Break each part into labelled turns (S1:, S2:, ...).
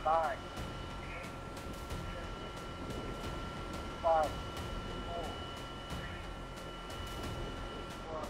S1: nine, five, four, one.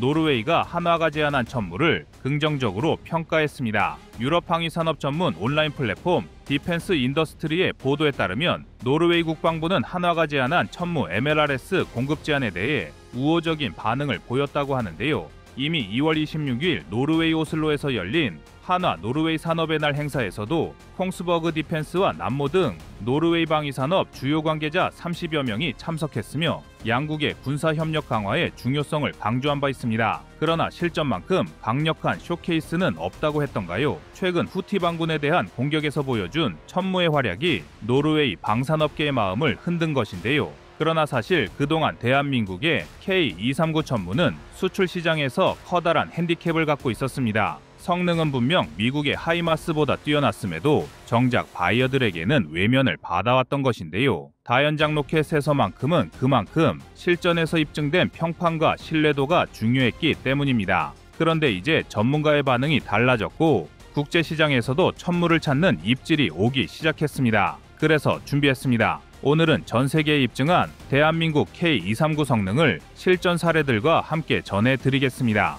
S2: 노르웨이가 한화가 제안한 천무를 긍정적으로 평가했습니다. 유럽 항위산업 전문 온라인 플랫폼 디펜스 인더스트리의 보도에 따르면 노르웨이 국방부는 한화가 제안한 천무 MLRS 공급 제안에 대해 우호적인 반응을 보였다고 하는데요. 이미 2월 26일 노르웨이 오슬로에서 열린 한화 노르웨이 산업의 날 행사에서도 콩스버그 디펜스와 남모 등 노르웨이 방위산업 주요 관계자 30여 명이 참석했으며 양국의 군사협력 강화의 중요성을 강조한 바 있습니다. 그러나 실전만큼 강력한 쇼케이스는 없다고 했던가요? 최근 후티 반군에 대한 공격에서 보여준 천무의 활약이 노르웨이 방산업계의 마음을 흔든 것인데요. 그러나 사실 그동안 대한민국의 K239 천무는 수출 시장에서 커다란 핸디캡을 갖고 있었습니다. 성능은 분명 미국의 하이마스보다 뛰어났음에도 정작 바이어들에게는 외면을 받아왔던 것인데요. 다연장 로켓에서만큼은 그만큼 실전에서 입증된 평판과 신뢰도가 중요했기 때문입니다. 그런데 이제 전문가의 반응이 달라졌고 국제시장에서도 천무를 찾는 입질이 오기 시작했습니다. 그래서 준비했습니다. 오늘은 전 세계에 입증한 대한민국 K239 성능을 실전 사례들과 함께 전해드리겠습니다.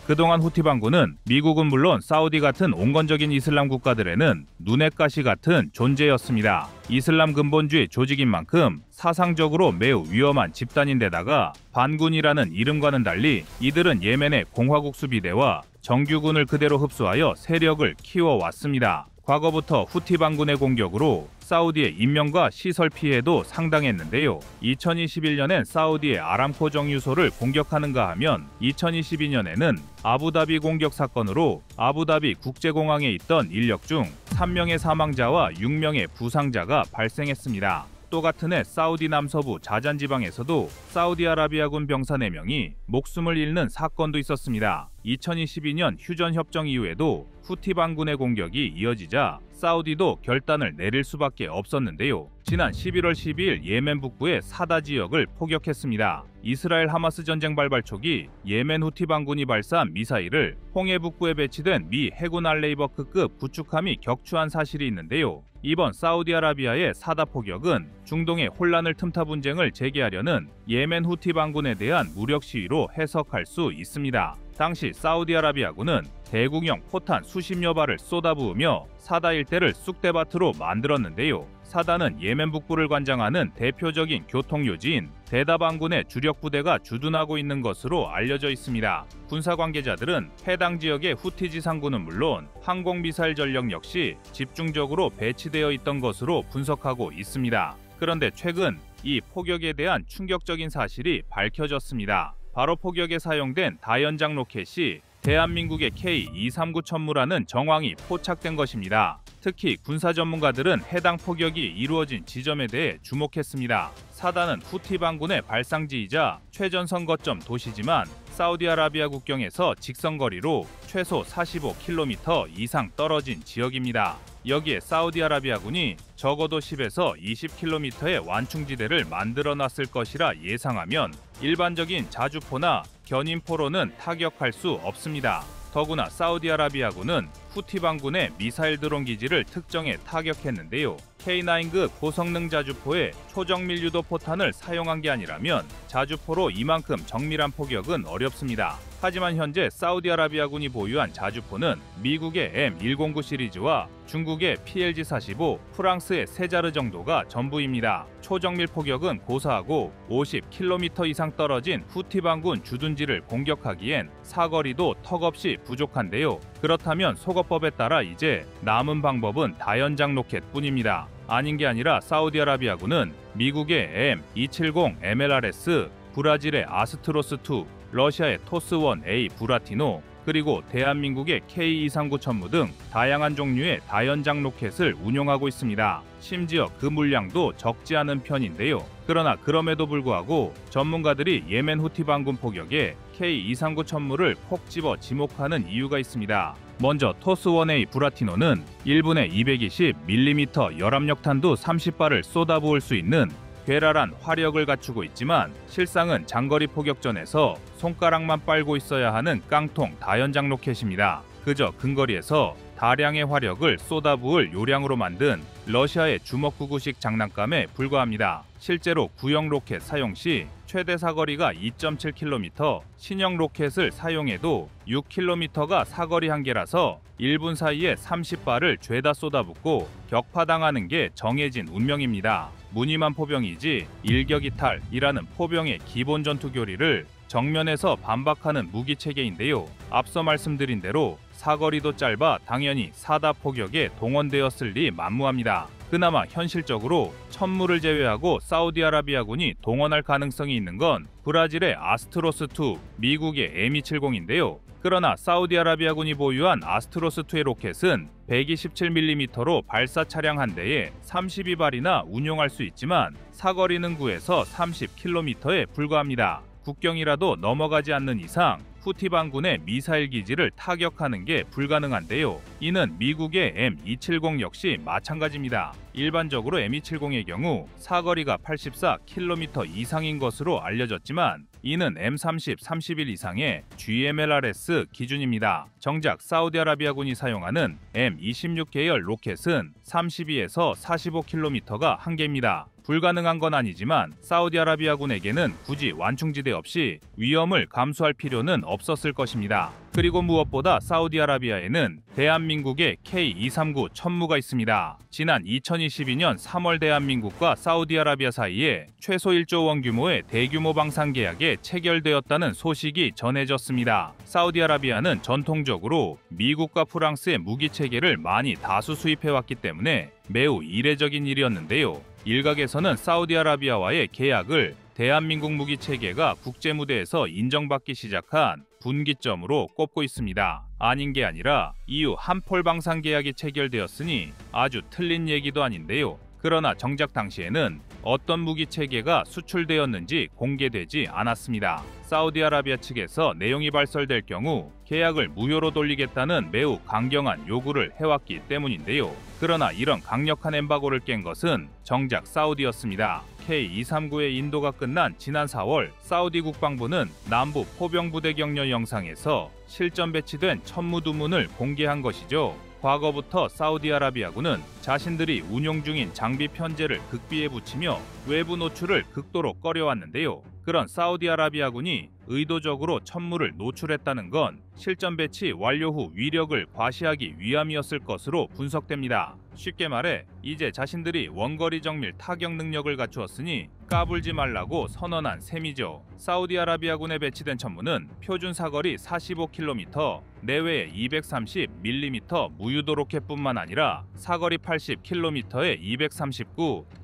S2: 그동안 후티 반군은 미국은 물론 사우디 같은 온건적인 이슬람 국가들에는 눈엣 가시 같은 존재였습니다. 이슬람 근본주의 조직인 만큼 사상적으로 매우 위험한 집단인데다가 반군이라는 이름과는 달리 이들은 예멘의 공화국 수비대와 정규군을 그대로 흡수하여 세력을 키워왔습니다. 과거부터 후티 반군의 공격으로 사우디의 인명과 시설 피해도 상당했는데요. 2021년엔 사우디의 아람코 정유소를 공격하는가 하면 2022년에는 아부다비 공격 사건으로 아부다비 국제공항에 있던 인력 중 3명의 사망자와 6명의 부상자가 발생했습니다. 또 같은 해 사우디 남서부 자잔 지방에서도 사우디아라비아군 병사 4명이 목숨을 잃는 사건도 있었습니다. 2022년 휴전 협정 이후에도 후티 반군의 공격이 이어지자 사우디도 결단을 내릴 수밖에 없었는데요. 지난 11월 12일 예멘 북부의 사다 지역을 포격했습니다. 이스라엘 하마스 전쟁 발발 초기 예멘 후티 반군이 발사한 미사일을 홍해 북부에 배치된 미 해군 알레이버크급 구축함이 격추한 사실이 있는데요. 이번 사우디아라비아의 사다 포격은 중동의 혼란을 틈타 분쟁을 재개하려는 예멘 후티 반군에 대한 무력 시위로 해석할 수 있습니다. 당시 사우디아라비아군은 대구경 포탄 수십여 발을 쏟아부으며 사다 일대를 쑥대밭으로 만들었는데요. 사다는 예멘 북부를 관장하는 대표적인 교통요지인 대다 반군의 주력 부대가 주둔하고 있는 것으로 알려져 있습니다. 군사 관계자들은 해당 지역의 후티 지상군은 물론 항공미사일 전력 역시 집중적으로 배치되어 있던 것으로 분석하고 있습니다. 그런데 최근 이 포격에 대한 충격적인 사실이 밝혀졌습니다. 바로 포격에 사용된 다연장 로켓이 대한민국의 K239 천무라는 정황이 포착된 것입니다. 특히 군사 전문가들은 해당 포격이 이루어진 지점에 대해 주목했습니다. 사다는 후티 반군의 발상지이자 최전선 거점 도시지만 사우디아라비아 국경에서 직선거리로 최소 45km 이상 떨어진 지역입니다. 여기에 사우디아라비아군이 적어도 10에서 20km의 완충지대를 만들어놨을 것이라 예상하면 일반적인 자주포나 견인포로는 타격할 수 없습니다. 더구나 사우디아라비아군은 후티 반군의 미사일 드론 기지를 특정해 타격했는데요. K9급 고성능 자주포에 초정밀 유도 포탄을 사용한 게 아니라면 자주포로 이만큼 정밀한 포격은 어렵습니다. 하지만 현재 사우디아라비아군이 보유한 자주포는 미국의 M109 시리즈와 중국의 PLG-45, 프랑스의 세자르 정도가 전부입니다. 초정밀 포격은 고사하고 50km 이상 떨어진 후티 반군 주둔지를 공격하기엔 사거리도 턱없이 부족한데요. 그렇다면 속어법에 따라 이제 남은 방법은 다연장 로켓뿐입니다. 아닌 게 아니라 사우디아라비아군은 미국의 M270 MLRS, 브라질의 아스트로스2, 러시아의 토스-1A 부라티노, 그리고 대한민국의 K239 천무 등 다양한 종류의 다연장 로켓을 운용하고 있습니다. 심지어 그 물량도 적지 않은 편인데요. 그러나 그럼에도 불구하고 전문가들이 예멘 후티 반군 포격에 K239 천무를 콕 집어 지목하는 이유가 있습니다. 먼저 토스-1A 브라티노는 1분에 220mm 열압력탄두 30발을 쏟아부을 수 있는 괴랄한 화력을 갖추고 있지만 실상은 장거리 포격전에서 손가락만 빨고 있어야 하는 깡통 다연장 로켓입니다. 그저 근거리에서 다량의 화력을 쏟아부을 요량으로 만든 러시아의 주먹구구식 장난감에 불과합니다. 실제로 구형 로켓 사용 시 최대 사거리가 2.7km, 신형 로켓을 사용해도 6km가 사거리 한계라서 1분 사이에 30발을 죄다 쏟아붓고 격파당하는 게 정해진 운명입니다. 무늬만 포병이지 일격이탈이라는 포병의 기본 전투 교리를 정면에서 반박하는 무기 체계인데요. 앞서 말씀드린 대로 사거리도 짧아 당연히 사다 포격에 동원되었을 리 만무합니다. 그나마 현실적으로 천무를 제외하고 사우디아라비아군이 동원할 가능성이 있는 건 브라질의 아스트로스2, 미국의 M270인데요. 그러나 사우디아라비아군이 보유한 아스트로스2의 로켓은 127mm로 발사 차량 한 대에 32발이나 운용할 수 있지만 사거리는 9에서 30km에 불과합니다. 국경이라도 넘어가지 않는 이상 후티 반군의 미사일 기지를 타격하는 게 불가능한데요. 이는 미국의 M270 역시 마찬가지입니다. 일반적으로 M270의 경우 사거리가 84km 이상인 것으로 알려졌지만 이는 M30, 31 이상의 GMLRS 기준입니다. 정작 사우디아라비아군이 사용하는 M26 계열 로켓은 32에서 45km가 한계입니다. 불가능한 건 아니지만 사우디아라비아군에게는 굳이 완충지대 없이 위험을 감수할 필요는 없었을 것입니다. 그리고 무엇보다 사우디아라비아에는 대한민국의 K239 천무가 있습니다. 지난 2022년 3월 대한민국과 사우디아라비아 사이에 최소 1조 원 규모의 대규모 방산 계약에 체결되었다는 소식이 전해졌습니다. 사우디아라비아는 전통적으로 미국과 프랑스의 무기 체계를 많이 다수 수입해왔기 때문에 매우 이례적인 일이었는데요. 일각에서는 사우디아라비아와의 계약을 대한민국 무기 체계가 국제 무대에서 인정받기 시작한 분기점으로 꼽고 있습니다. 아닌 게 아니라 이후 한폴 방산 계약이 체결되었으니 아주 틀린 얘기도 아닌데요. 그러나 정작 당시에는 어떤 무기 체계가 수출되었는지 공개되지 않았습니다. 사우디아라비아 측에서 내용이 발설될 경우 계약을 무효로 돌리겠다는 매우 강경한 요구를 해왔기 때문인데요. 그러나 이런 강력한 엠바고를 깬 것은 정작 사우디였습니다. K239의 인도가 끝난 지난 4월 사우디 국방부는 남부 포병부대 격려 영상에서 실전 배치된 천무두문을 공개한 것이죠. 과거부터 사우디아라비아군은 자신들이 운용 중인 장비 편제를 극비에 붙이며 외부 노출을 극도로 꺼려왔는데요. 그런 사우디아라비아군이 의도적으로 천무를 노출했다는 건 실전 배치 완료 후 위력을 과시하기 위함이었을 것으로 분석됩니다. 쉽게 말해 이제 자신들이 원거리 정밀 타격 능력을 갖추었으니 까불지 말라고 선언한 셈이죠. 사우디아라비아군에 배치된 천무는 표준 사거리 45km, 내외에 230mm 무유도 로켓뿐만 아니라 사거리 80km에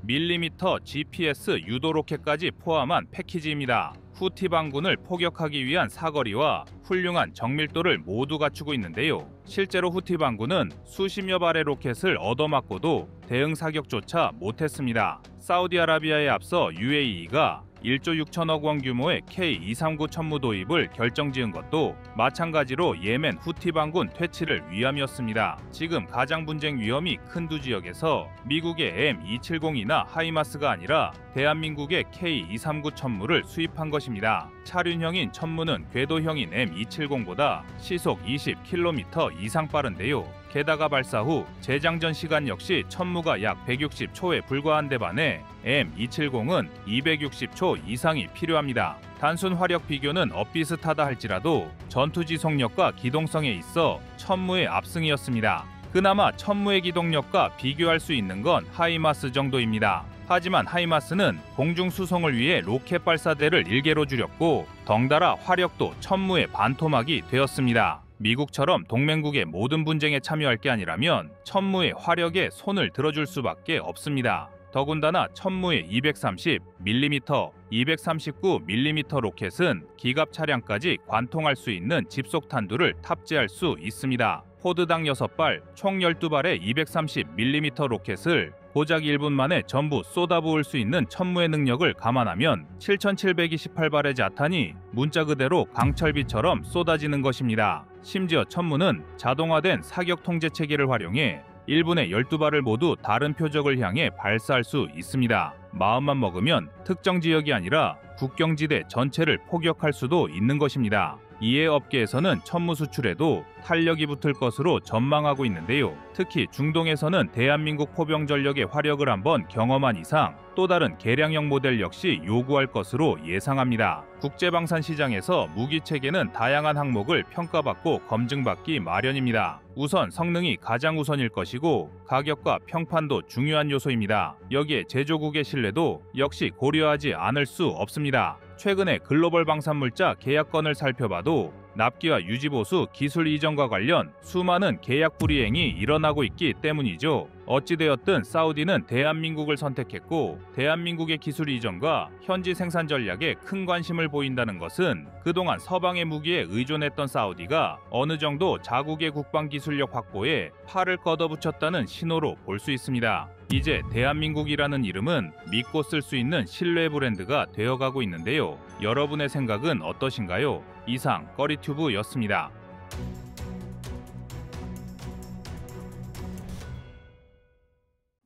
S2: 239mm GPS 유도 로켓까지 포함한 패키지입니다. 후티 반군을 포격하기 위한 사거리와 훌륭한 정밀도를 모두 갖추고 있는데요. 실제로 후티 반군은 수십여 발의 로켓을 얻어맞고도 대응 사격조차 못했습니다. 사우디아라비아에 앞서 UAE가 1조 6천억 원 규모의 K239 천무 도입을 결정지은 것도 마찬가지로 예멘 후티 반군 퇴치를 위함이었습니다. 지금 가장 분쟁 위험이 큰 두 지역에서 미국의 M270이나 하이마스가 아니라 대한민국의 K239 천무를 수입한 것입니다. 차륜형인 천무는 궤도형인 M270보다 시속 20km 이상 빠른데요. 게다가 발사 후 재장전 시간 역시 천무가 약 160초에 불과한 데 반해 M270은 260초 이상이 필요합니다. 단순 화력 비교는 엇비슷하다 할지라도 전투 지속력과 기동성에 있어 천무의 압승이었습니다. 그나마 천무의 기동력과 비교할 수 있는 건 하이마스 정도입니다. 하지만 하이마스는 공중 수송을 위해 로켓 발사대를 일개로 줄였고 덩달아 화력도 천무의 반토막이 되었습니다. 미국처럼 동맹국의 모든 분쟁에 참여할 게 아니라면 천무의 화력에 손을 들어줄 수밖에 없습니다. 더군다나 천무의 230mm, 239mm 로켓은 기갑 차량까지 관통할 수 있는 집속탄두를 탑재할 수 있습니다. 포드당 6발, 총 12발의 230mm 로켓을 고작 1분 만에 전부 쏟아부을 수 있는 천무의 능력을 감안하면 7,728발의 자탄이 문자 그대로 강철비처럼 쏟아지는 것입니다. 심지어 천무는 자동화된 사격 통제 체계를 활용해 1분에 12발을 모두 다른 표적을 향해 발사할 수 있습니다. 마음만 먹으면 특정 지역이 아니라 국경지대 전체를 포격할 수도 있는 것입니다. 이에 업계에서는 천무 수출에도 탄력이 붙을 것으로 전망하고 있는데요. 특히 중동에서는 대한민국 포병 전력의 화력을 한번 경험한 이상 또 다른 개량형 모델 역시 요구할 것으로 예상합니다. 국제방산 시장에서 무기 체계는 다양한 항목을 평가받고 검증받기 마련입니다. 우선 성능이 가장 우선일 것이고 가격과 평판도 중요한 요소입니다. 여기에 제조국의 신뢰도 역시 고려하지 않을 수 없습니다. 최근에 글로벌 방산물자 계약건을 살펴봐도 납기와 유지보수 기술 이전과 관련 수많은 계약 불이행이 일어나고 있기 때문이죠. 어찌되었든 사우디는 대한민국을 선택했고 대한민국의 기술 이전과 현지 생산 전략에 큰 관심을 보인다는 것은 그동안 서방의 무기에 의존했던 사우디가 어느 정도 자국의 국방 기술력 확보에 팔을 걷어붙였다는 신호로 볼 수 있습니다. 이제 대한민국이라는 이름은 믿고 쓸 수 있는 신뢰 브랜드가 되어가고 있는데요. 여러분의 생각은 어떠신가요? 이상 꺼리튜브였습니다.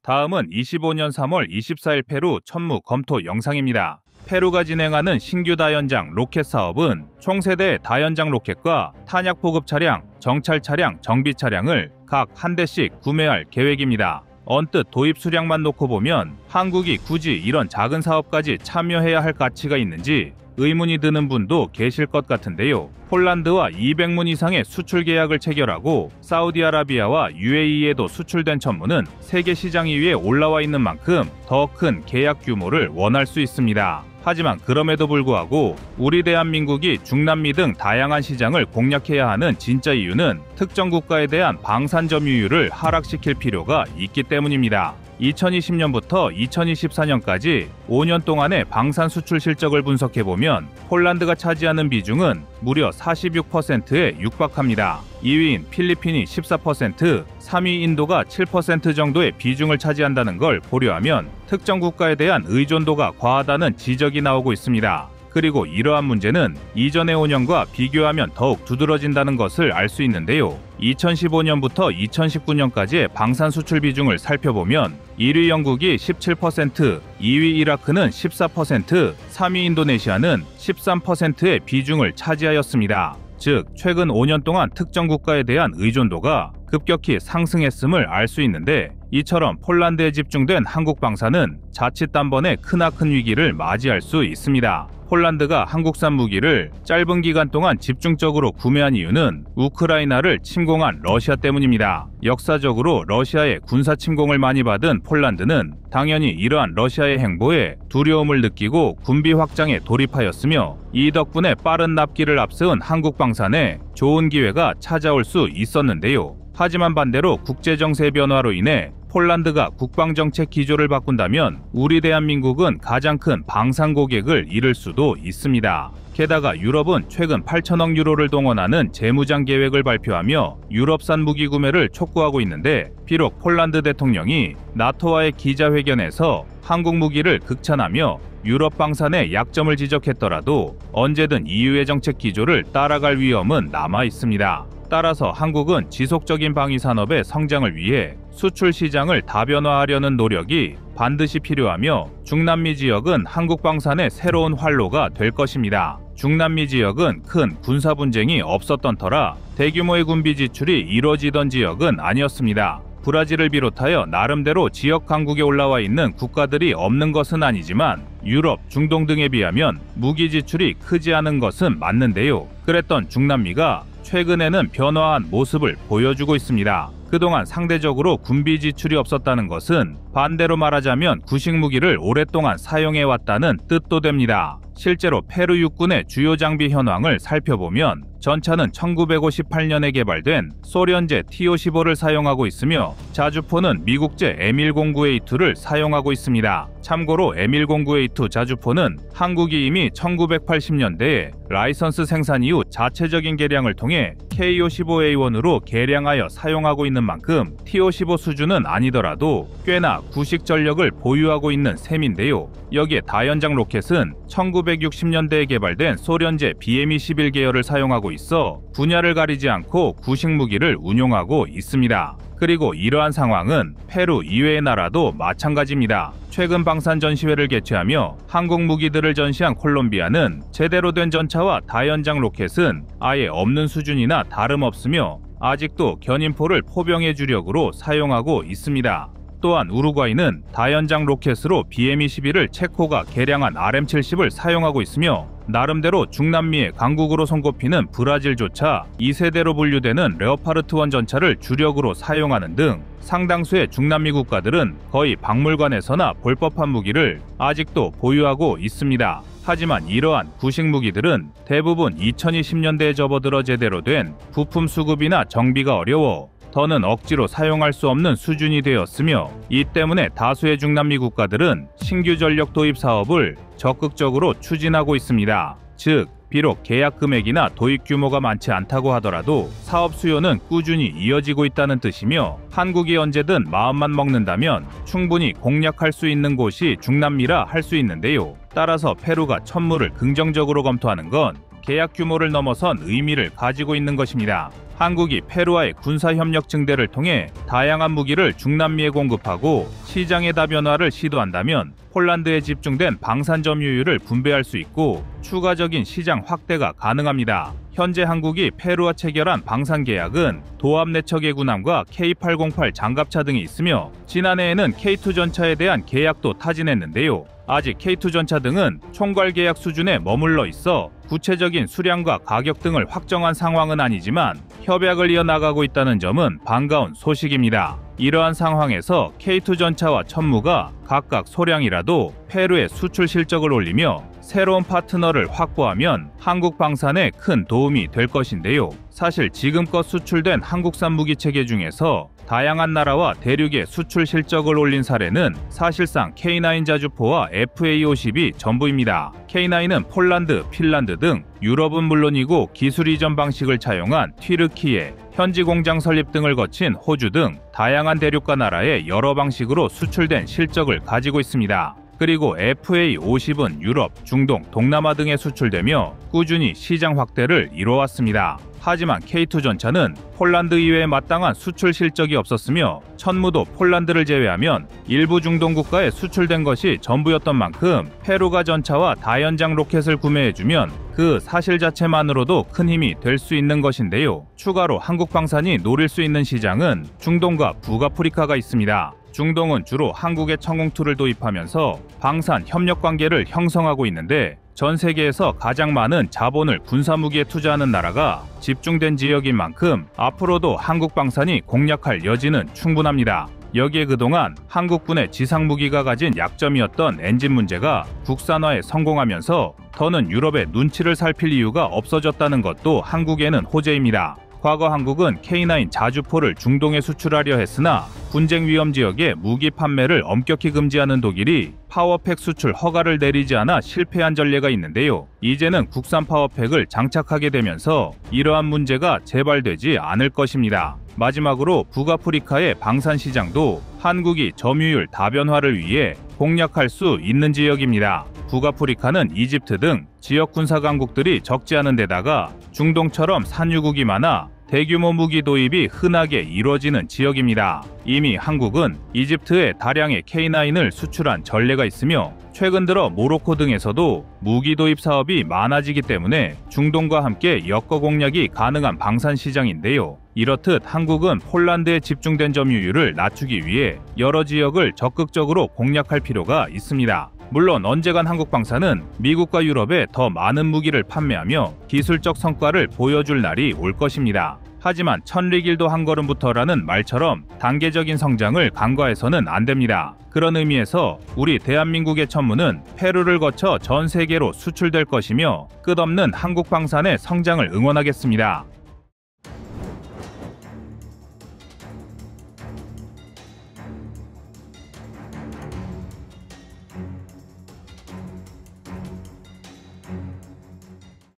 S2: 다음은 25년 3월 24일 페루 천무 검토 영상입니다. 페루가 진행하는 신규 다연장 로켓 사업은 총세대 다연장 로켓과 탄약 보급 차량, 정찰 차량, 정비 차량을 각 한 대씩 구매할 계획입니다. 언뜻 도입 수량만 놓고 보면 한국이 굳이 이런 작은 사업까지 참여해야 할 가치가 있는지 의문이 드는 분도 계실 것 같은데요. 폴란드와 200문 이상의 수출 계약을 체결하고 사우디아라비아와 UAE에도 수출된 천무는 세계 시장 2위에 올라와 있는 만큼 더 큰 계약 규모를 원할 수 있습니다. 하지만 그럼에도 불구하고 우리 대한민국이 중남미 등 다양한 시장을 공략해야 하는 진짜 이유는 특정 국가에 대한 방산 점유율을 하락시킬 필요가 있기 때문입니다. 2020년부터 2024년까지 5년 동안의 방산 수출 실적을 분석해보면 폴란드가 차지하는 비중은 무려 46%에 육박합니다. 2위인 필리핀이 14%, 3위 인도가 7% 정도의 비중을 차지한다는 걸 고려하면 특정 국가에 대한 의존도가 과하다는 지적이 나오고 있습니다. 그리고 이러한 문제는 이전의 5년과 비교하면 더욱 두드러진다는 것을 알 수 있는데요. 2015년부터 2019년까지의 방산 수출 비중을 살펴보면 1위 영국이 17%, 2위 이라크는 14%, 3위 인도네시아는 13%의 비중을 차지하였습니다. 즉, 최근 5년 동안 특정 국가에 대한 의존도가 급격히 상승했음을 알 수 있는데 이처럼 폴란드에 집중된 한국 방산은 자칫 단번에 크나큰 위기를 맞이할 수 있습니다. 폴란드가 한국산 무기를 짧은 기간 동안 집중적으로 구매한 이유는 우크라이나를 침공한 러시아 때문입니다. 역사적으로 러시아의 군사 침공을 많이 받은 폴란드는 당연히 이러한 러시아의 행보에 두려움을 느끼고 군비 확장에 돌입하였으며 이 덕분에 빠른 납기를 앞세운 한국 방산에 좋은 기회가 찾아올 수 있었는데요. 하지만 반대로 국제정세 변화로 인해 폴란드가 국방정책 기조를 바꾼다면 우리 대한민국은 가장 큰 방산 고객을 잃을 수도 있습니다. 게다가 유럽은 최근 8천억 유로를 동원하는 재무장 계획을 발표하며 유럽산 무기 구매를 촉구하고 있는데 비록 폴란드 대통령이 나토와의 기자회견에서 한국 무기를 극찬하며 유럽 방산의 약점을 지적했더라도 언제든 EU의 정책 기조를 따라갈 위험은 남아 있습니다. 따라서 한국은 지속적인 방위 산업의 성장을 위해 수출 시장을 다변화하려는 노력이 반드시 필요하며 중남미 지역은 한국 방산의 새로운 활로가 될 것입니다. 중남미 지역은 큰 군사 분쟁이 없었던 터라 대규모의 군비 지출이 이뤄지던 지역은 아니었습니다. 브라질을 비롯하여 나름대로 지역 강국에 올라와 있는 국가들이 없는 것은 아니지만 유럽, 중동 등에 비하면 무기 지출이 크지 않은 것은 맞는데요. 그랬던 중남미가 최근에는 변화한 모습을 보여주고 있습니다. 그동안 상대적으로 군비 지출이 없었다는 것은 반대로 말하자면 구식 무기를 오랫동안 사용해왔다는 뜻도 됩니다. 실제로 페루 육군의 주요 장비 현황을 살펴보면 전차는 1958년에 개발된 소련제 T-55를 사용하고 있으며 자주포는 미국제 M109A2를 사용하고 있습니다. 참고로 M109A2 자주포는 한국이 이미 1980년대에 라이선스 생산 이후 자체적인 개량을 통해 K-55A1으로 개량하여 사용하고 있는 만큼 T-55 수준은 아니더라도 꽤나 구식 전력을 보유하고 있는 셈인데요. 여기에 다연장 로켓은 1960년대에 개발된 소련제 BM-21 계열을 사용하고 있어 분야를 가리지 않고 구식 무기를 운용하고 있습니다. 그리고 이러한 상황은 페루 이외의 나라도 마찬가지입니다. 최근 방산 전시회를 개최하며 한국 무기들을 전시한 콜롬비아는 제대로 된 전차와 다연장 로켓은 아예 없는 수준이나 다름없으며 아직도 견인포를 포병의 주력으로 사용하고 있습니다. 또한 우루과이는 다연장 로켓으로 BM-21을 체코가 개량한 RM-70을 사용하고 있으며 나름대로 중남미의 강국으로 손꼽히는 브라질조차 2세대로 분류되는 레오파르트 1 전차를 주력으로 사용하는 등 상당수의 중남미 국가들은 거의 박물관에서나 볼 법한 무기를 아직도 보유하고 있습니다. 하지만 이러한 구식 무기들은 대부분 2020년대에 접어들어 제대로 된 부품 수급이나 정비가 어려워 더는 억지로 사용할 수 없는 수준이 되었으며 이 때문에 다수의 중남미 국가들은 신규 전력 도입 사업을 적극적으로 추진하고 있습니다. 즉, 비록 계약 금액이나 도입 규모가 많지 않다고 하더라도 사업 수요는 꾸준히 이어지고 있다는 뜻이며 한국이 언제든 마음만 먹는다면 충분히 공략할 수 있는 곳이 중남미라 할 수 있는데요. 따라서 페루가 천무를 긍정적으로 검토하는 건 계약 규모를 넘어선 의미를 가지고 있는 것입니다. 한국이 페루와의 군사협력 증대를 통해 다양한 무기를 중남미에 공급하고 시장의 다변화를 시도한다면 폴란드에 집중된 방산 점유율을 분배할 수 있고 추가적인 시장 확대가 가능합니다. 현재 한국이 페루와 체결한 방산 계약은 도합 내척의 군함과 K808 장갑차 등이 있으며 지난해에는 K2 전차에 대한 계약도 타진했는데요. 아직 K2 전차 등은 총괄 계약 수준에 머물러 있어 구체적인 수량과 가격 등을 확정한 상황은 아니지만 협약을 이어나가고 있다는 점은 반가운 소식입니다. 이러한 상황에서 K2 전차와 천무가 각각 소량이라도 페루의 수출 실적을 올리며 새로운 파트너를 확보하면 한국 방산에 큰 도움이 될 것인데요. 사실 지금껏 수출된 한국산 무기 체계 중에서 다양한 나라와 대륙의 수출 실적을 올린 사례는 사실상 K9 자주포와 FA-50이 전부입니다. K9은 폴란드, 핀란드 등 유럽은 물론이고 기술 이전 방식을 차용한 튀르키예, 현지 공장 설립 등을 거친 호주 등 다양한 대륙과 나라에 여러 방식으로 수출된 실적을 가지고 있습니다. 그리고 FA-50은 유럽, 중동, 동남아 등에 수출되며 꾸준히 시장 확대를 이뤄왔습니다. 하지만 K2 전차는 폴란드 이외에 마땅한 수출 실적이 없었으며 천무도 폴란드를 제외하면 일부 중동 국가에 수출된 것이 전부였던 만큼 페루가 전차와 다연장 로켓을 구매해주면 그 사실 자체만으로도 큰 힘이 될 수 있는 것인데요. 추가로 한국 방산이 노릴 수 있는 시장은 중동과 북아프리카가 있습니다. 중동은 주로 한국의 청공투를 도입하면서 방산 협력 관계를 형성하고 있는데 전 세계에서 가장 많은 자본을 군사무기에 투자하는 나라가 집중된 지역인 만큼 앞으로도 한국 방산이 공략할 여지는 충분합니다. 여기에 그동안 한국군의 지상무기가 가진 약점이었던 엔진 문제가 국산화에 성공하면서 더는 유럽의 눈치를 살필 이유가 없어졌다는 것도 한국에는 호재입니다. 과거 한국은 K9 자주포를 중동에 수출하려 했으나 분쟁 위험 지역에 무기 판매를 엄격히 금지하는 독일이 파워팩 수출 허가를 내리지 않아 실패한 전례가 있는데요. 이제는 국산 파워팩을 장착하게 되면서 이러한 문제가 재발되지 않을 것입니다. 마지막으로 북아프리카의 방산 시장도 한국이 점유율 다변화를 위해 공략할 수 있는 지역입니다. 북아프리카는 이집트 등 지역 군사 강국들이 적지 않은 데다가 중동처럼 산유국이 많아 대규모 무기 도입이 흔하게 이루어지는 지역입니다. 이미 한국은 이집트에 다량의 K9을 수출한 전례가 있으며 최근 들어 모로코 등에서도 무기 도입 사업이 많아지기 때문에 중동과 함께 엮어 공략이 가능한 방산 시장인데요. 이렇듯 한국은 폴란드에 집중된 점유율을 낮추기 위해 여러 지역을 적극적으로 공략할 필요가 있습니다. 물론 언제간 한국 방산은 미국과 유럽에 더 많은 무기를 판매하며 기술적 성과를 보여줄 날이 올 것입니다. 하지만 천리길도 한 걸음부터라는 말처럼 단계적인 성장을 간과해서는 안 됩니다. 그런 의미에서 우리 대한민국의 천문은 페루를 거쳐 전 세계로 수출될 것이며 끝없는 한국 방산의 성장을 응원하겠습니다.